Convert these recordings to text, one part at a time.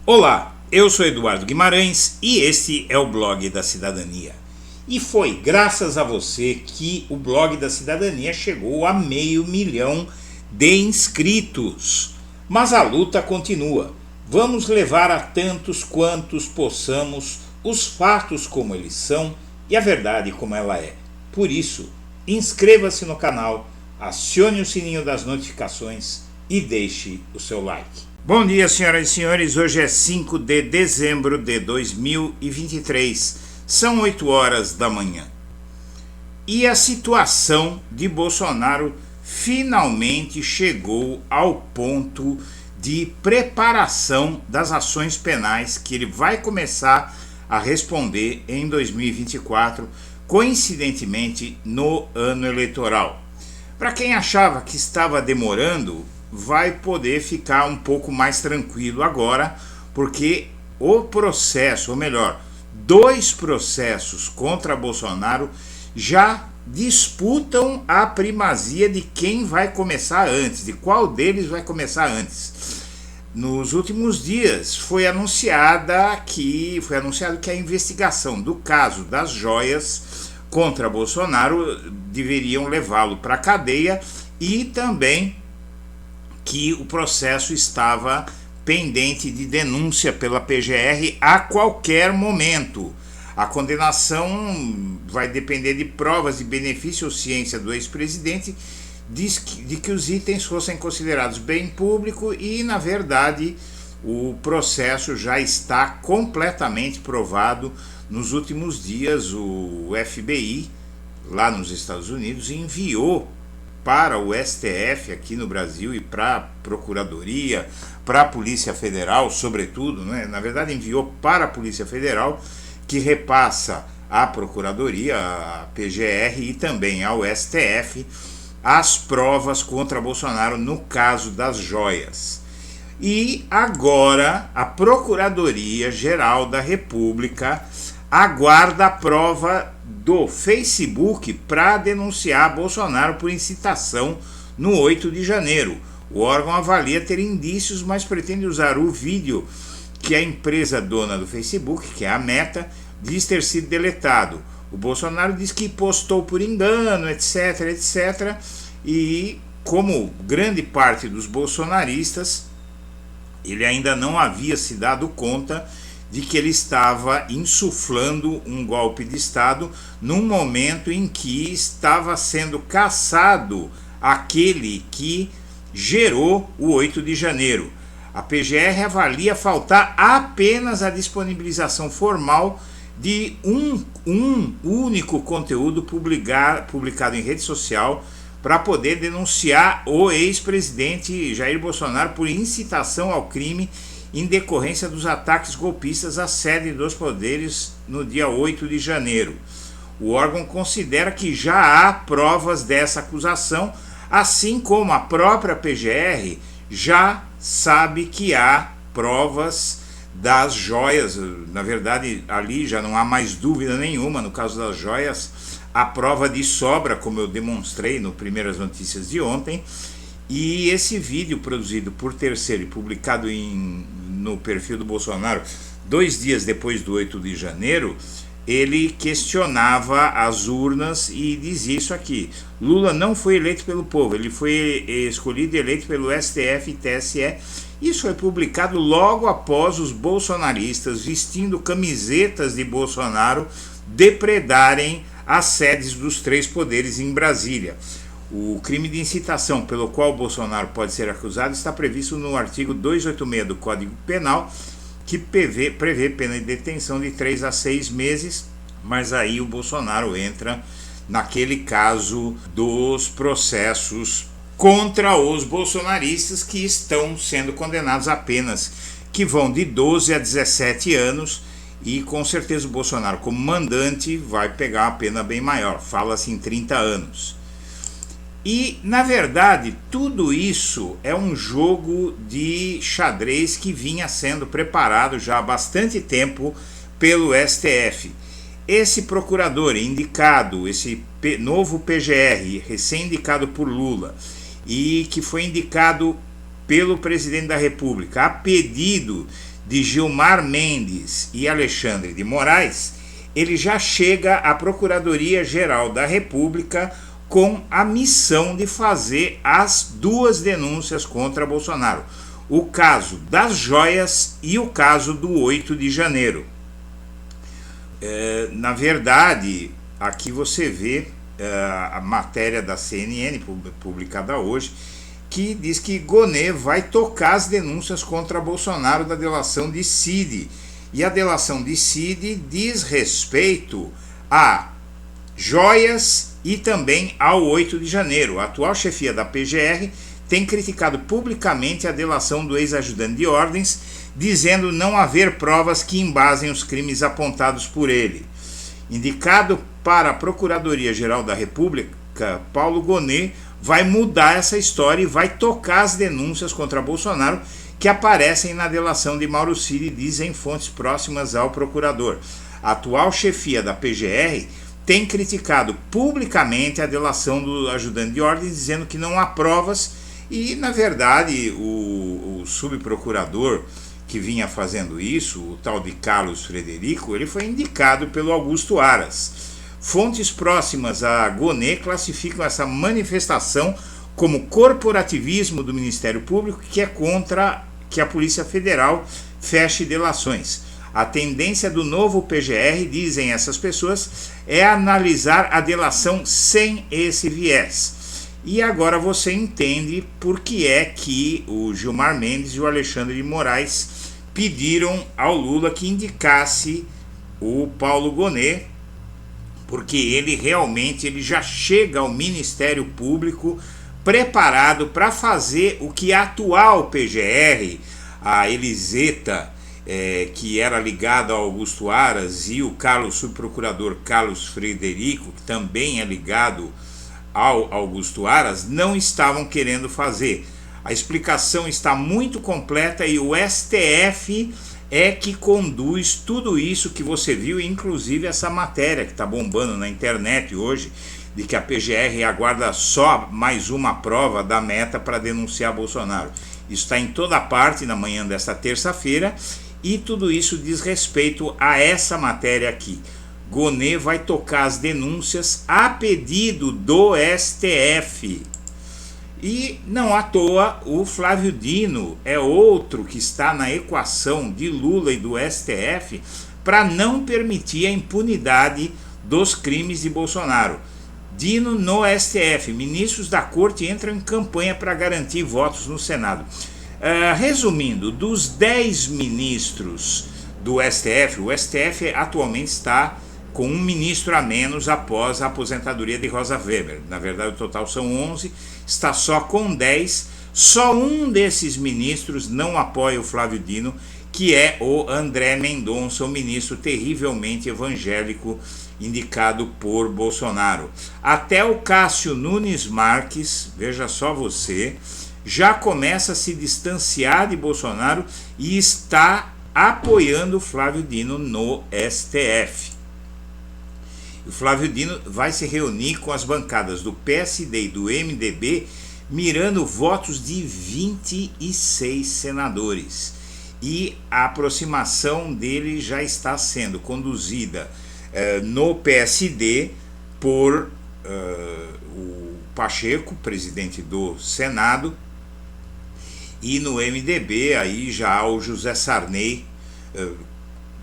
Olá, eu sou Eduardo Guimarães e este é o Blog da Cidadania. E foi graças a você que o Blog da Cidadania chegou a 500 mil de inscritos. Mas a luta continua. Vamos levar a tantos quantos possamos os fatos como eles são e a verdade como ela é. Por isso, inscreva-se no canal, acione o sininho das notificações e deixe o seu like. Bom dia, senhoras e senhores, hoje é 5 de dezembro de 2023, são 8 horas da manhã. E a situação de Bolsonaro finalmente chegou ao ponto de preparação das ações penais que ele vai começar a responder em 2024, coincidentemente no ano eleitoral. Para quem achava que estava demorando, vai poder ficar um pouco mais tranquilo agora, porque o processo, ou melhor, 2 processos contra Bolsonaro já disputam a primazia de quem vai começar antes, de qual deles vai começar antes. Nos últimos dias foi anunciado que a investigação do caso das joias contra Bolsonaro deveriam levá-lo para a cadeia e também que o processo estava pendente de denúncia pela PGR a qualquer momento. A condenação vai depender de provas de benefício ou ciência do ex-presidente, de que os itens fossem considerados bem público e, na verdade, o processo já está completamente provado. Nos últimos dias, o FBI, lá nos Estados Unidos, enviou para o STF aqui no Brasil e para a Procuradoria, para a Polícia Federal, sobretudo, né? Na verdade enviou para a Polícia Federal, que repassa à Procuradoria, à PGR e também ao STF, as provas contra Bolsonaro no caso das joias. E agora a Procuradoria-Geral da República aguarda a prova do Facebook para denunciar Bolsonaro por incitação no 8 de janeiro. O órgão avalia ter indícios, mas pretende usar o vídeo que a empresa dona do Facebook, que é a Meta, diz ter sido deletado. O Bolsonaro diz que postou por engano, etc, etc. E como grande parte dos bolsonaristas, ele ainda não havia se dado conta de que ele estava insuflando um golpe de Estado num momento em que estava sendo caçado aquele que gerou o 8 de janeiro. A PGR avalia faltar apenas a disponibilização formal de um único conteúdo publicado em rede social para poder denunciar o ex-presidente Jair Bolsonaro por incitação ao crime em decorrência dos ataques golpistas à sede dos poderes no dia 8 de janeiro. O órgão considera que já há provas dessa acusação, assim como a própria PGR já sabe que há provas das joias. Na verdade, ali já não há mais dúvida nenhuma, no caso das joias, a prova de sobra, como eu demonstrei no Primeiras Notícias de ontem. E esse vídeo produzido por terceiro e publicado no perfil do Bolsonaro 2 dias depois do 8 de janeiro, ele questionava as urnas e dizia isso aqui: Lula não foi eleito pelo povo, ele foi escolhido e eleito pelo STF e TSE. Isso foi publicado logo após os bolsonaristas, vestindo camisetas de Bolsonaro, depredarem as sedes dos 3 poderes em Brasília. O crime de incitação pelo qual Bolsonaro pode ser acusado está previsto no artigo 286 do Código Penal, que prevê pena de detenção de 3 a 6 meses, mas aí o Bolsonaro entra naquele caso dos processos contra os bolsonaristas que estão sendo condenados a penas que vão de 12 a 17 anos, e com certeza o Bolsonaro, como mandante, vai pegar uma pena bem maior, fala-se em 30 anos. E, na verdade, tudo isso é um jogo de xadrez que vinha sendo preparado já há bastante tempo pelo STF. Esse procurador indicado, esse novo PGR, recém-indicado por Lula, e que foi indicado pelo presidente da República, a pedido de Gilmar Mendes e Alexandre de Moraes, ele já chega à Procuradoria-Geral da República com a missão de fazer as duas denúncias contra Bolsonaro. O caso das joias e o caso do 8 de janeiro. Na verdade, aqui você vê a matéria da CNN, publicada hoje, que diz que Gonê vai tocar as denúncias contra Bolsonaro da delação de Cid. E a delação de Cid diz respeito a joias e também ao 8 de janeiro. A atual chefia da PGR tem criticado publicamente a delação do ex-ajudante de ordens, dizendo não haver provas que embasem os crimes apontados por ele. Indicado para a Procuradoria-Geral da República, Paulo Gonê vai mudar essa história e vai tocar as denúncias contra Bolsonaro que aparecem na delação de Mauro Cid, dizem fontes próximas ao procurador. A atual chefia da PGR tem criticado publicamente a delação do ajudante de ordem, dizendo que não há provas e, na verdade, o subprocurador que vinha fazendo isso, o tal de Carlos Frederico, ele foi indicado pelo Augusto Aras. Fontes próximas a Gonê classificam essa manifestação como corporativismo do Ministério Público, que é contra que a Polícia Federal feche delações. A tendência do novo PGR, dizem essas pessoas, é analisar a delação sem esse viés. E agora você entende por que é que o Gilmar Mendes e o Alexandre de Moraes pediram ao Lula que indicasse o Paulo Gonê, porque ele já chega ao Ministério Público preparado para fazer o que a atual PGR, a Eliseta, que era ligada ao Augusto Aras, e o subprocurador Carlos Frederico, que também é ligado ao Augusto Aras, não estavam querendo fazer. A explicação está muito completa e o STF é que conduz tudo isso que você viu, inclusive essa matéria que está bombando na internet hoje, de que a PGR aguarda só mais uma prova da meta para denunciar Bolsonaro. Isso está em toda parte na manhã desta terça-feira e tudo isso diz respeito a essa matéria aqui. Gonê vai tocar as denúncias a pedido do STF. E não à toa, o Flávio Dino é outro que está na equação de Lula e do STF para não permitir a impunidade dos crimes de Bolsonaro. Dino no STF, ministros da corte entram em campanha para garantir votos no Senado. Resumindo, dos 10 ministros do STF, o STF atualmente está com um ministro a menos após a aposentadoria de Rosa Weber. Na verdade, o total são 11, está só com 10. Só um desses ministros não apoia o Flávio Dino, que é o André Mendonça, o ministro terrivelmente evangélico indicado por Bolsonaro. Até o Cássio Nunes Marques, veja só você, já começa a se distanciar de Bolsonaro e está apoiando o Flávio Dino no STF. O Flávio Dino vai se reunir com as bancadas do PSD e do MDB, mirando votos de 26 senadores. E a aproximação dele já está sendo conduzida no PSD por o Pacheco, presidente do Senado, e no MDB aí já o José Sarney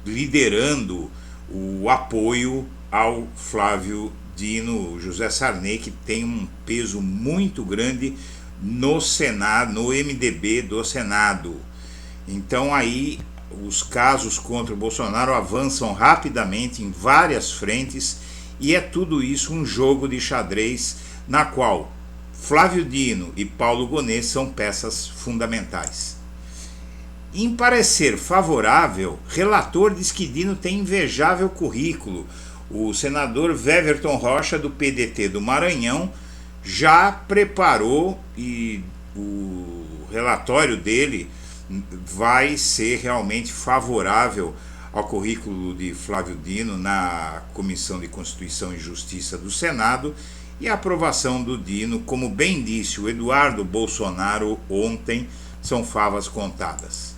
liderando o apoio ao Flávio Dino. José Sarney, que tem um peso muito grande no Senado, no MDB do Senado. Então aí os casos contra o Bolsonaro avançam rapidamente em várias frentes e é tudo isso um jogo de xadrez na qual Flávio Dino e Paulo Gonê são peças fundamentais. Em parecer favorável, relator diz que Dino tem invejável currículo. O senador Weverton Rocha, do PDT do Maranhão, já preparou e o relatório dele vai ser realmente favorável ao currículo de Flávio Dino na Comissão de Constituição e Justiça do Senado e a aprovação do Dino, como bem disse o Eduardo Bolsonaro ontem, são favas contadas.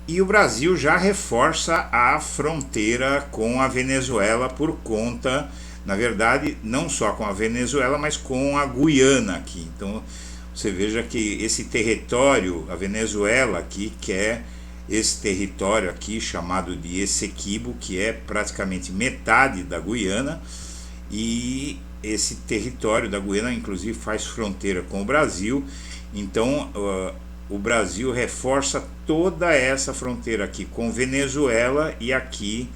E o Brasil já reforça a fronteira com a Venezuela por conta, na verdade, não só com a Venezuela, mas com a Guiana aqui. Então, você veja que esse território, a Venezuela aqui quer esse território aqui chamado de Essequibo, que é praticamente metade da Guiana, e esse território da Guiana inclusive faz fronteira com o Brasil. Então o Brasil reforça toda essa fronteira aqui com Venezuela e aqui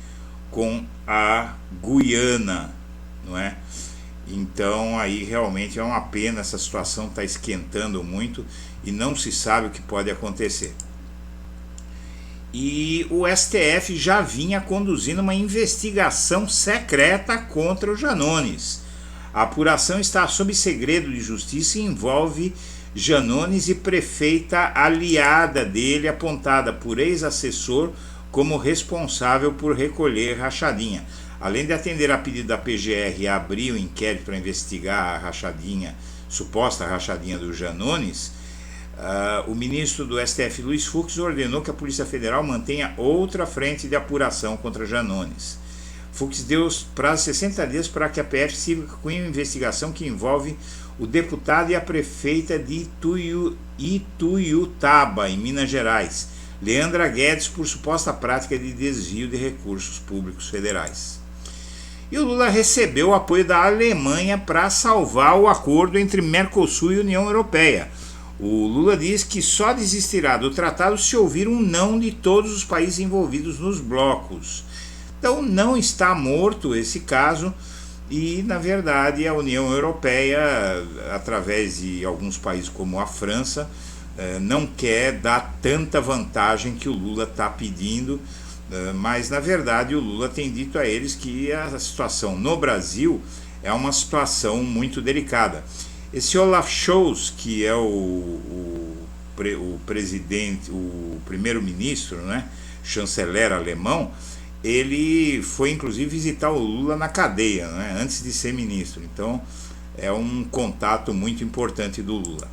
com a Guiana, não é? Então aí realmente é uma pena, essa situação está esquentando muito e não se sabe o que pode acontecer. E o STF já vinha conduzindo uma investigação secreta contra o Janones. A apuração está sob segredo de justiça e envolve Janones e prefeita aliada dele, apontada por ex-assessor como responsável por recolher rachadinha. Além de atender a pedido da PGR e abrir o inquérito para investigar a rachadinha, suposta rachadinha do Janones, o ministro do STF, Luiz Fux, ordenou que a Polícia Federal mantenha outra frente de apuração contra Janones. Fux deu prazo de 60 dias para que a PF siga com uma investigação que envolve o deputado e a prefeita de Ituiutaba, em Minas Gerais, Leandra Guedes, por suposta prática de desvio de recursos públicos federais. E o Lula recebeu o apoio da Alemanha para salvar o acordo entre Mercosul e União Europeia. O Lula diz que só desistirá do tratado se ouvir um não de todos os países envolvidos nos blocos. Então não está morto esse caso e, na verdade, a União Europeia, através de alguns países como a França, não quer dar tanta vantagem que o Lula está pedindo, mas, na verdade, o Lula tem dito a eles que a situação no Brasil é uma situação muito delicada. Esse Olaf Scholz, que é o presidente, o primeiro-ministro, né, chanceler alemão, ele foi inclusive visitar o Lula na cadeia, né, antes de ser ministro. Então é um contato muito importante do Lula.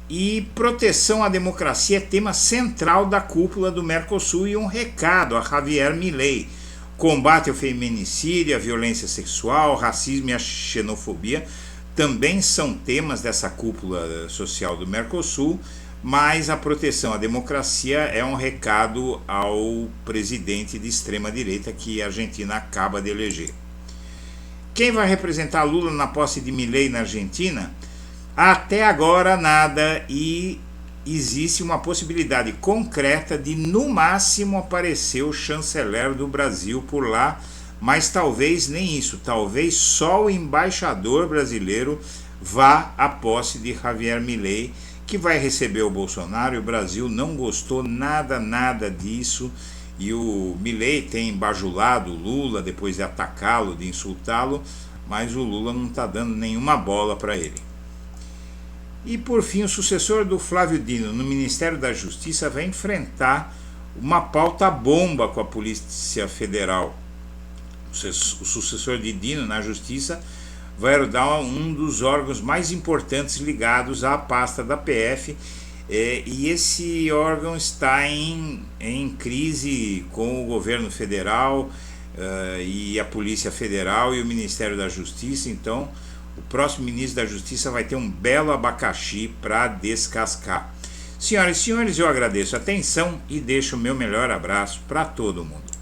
E proteção à democracia é tema central da cúpula do Mercosul e um recado a Javier Milei. Combate ao feminicídio, a violência sexual, o racismo e a xenofobia também são temas dessa cúpula social do Mercosul, mas a proteção à democracia é um recado ao presidente de extrema-direita que a Argentina acaba de eleger. Quem vai representar Lula na posse de Milei na Argentina? Até agora nada, e existe uma possibilidade concreta de no máximo aparecer o chanceler do Brasil por lá, mas talvez nem isso, talvez só o embaixador brasileiro vá à posse de Javier Milei, que vai receber o Bolsonaro. E o Brasil não gostou nada disso, e o Milei tem bajulado o Lula depois de atacá-lo, de insultá-lo, mas o Lula não está dando nenhuma bola para ele. E por fim, o sucessor do Flávio Dino no Ministério da Justiça vai enfrentar uma pauta bomba com a Polícia Federal. O sucessor de Dino na Justiça vai herdar um dos órgãos mais importantes ligados à pasta da PF, e esse órgão está em crise com o governo federal e a Polícia Federal e o Ministério da Justiça. Então o próximo ministro da Justiça vai ter um belo abacaxi para descascar. Senhoras e senhores, eu agradeço a atenção e deixo o meu melhor abraço para todo mundo.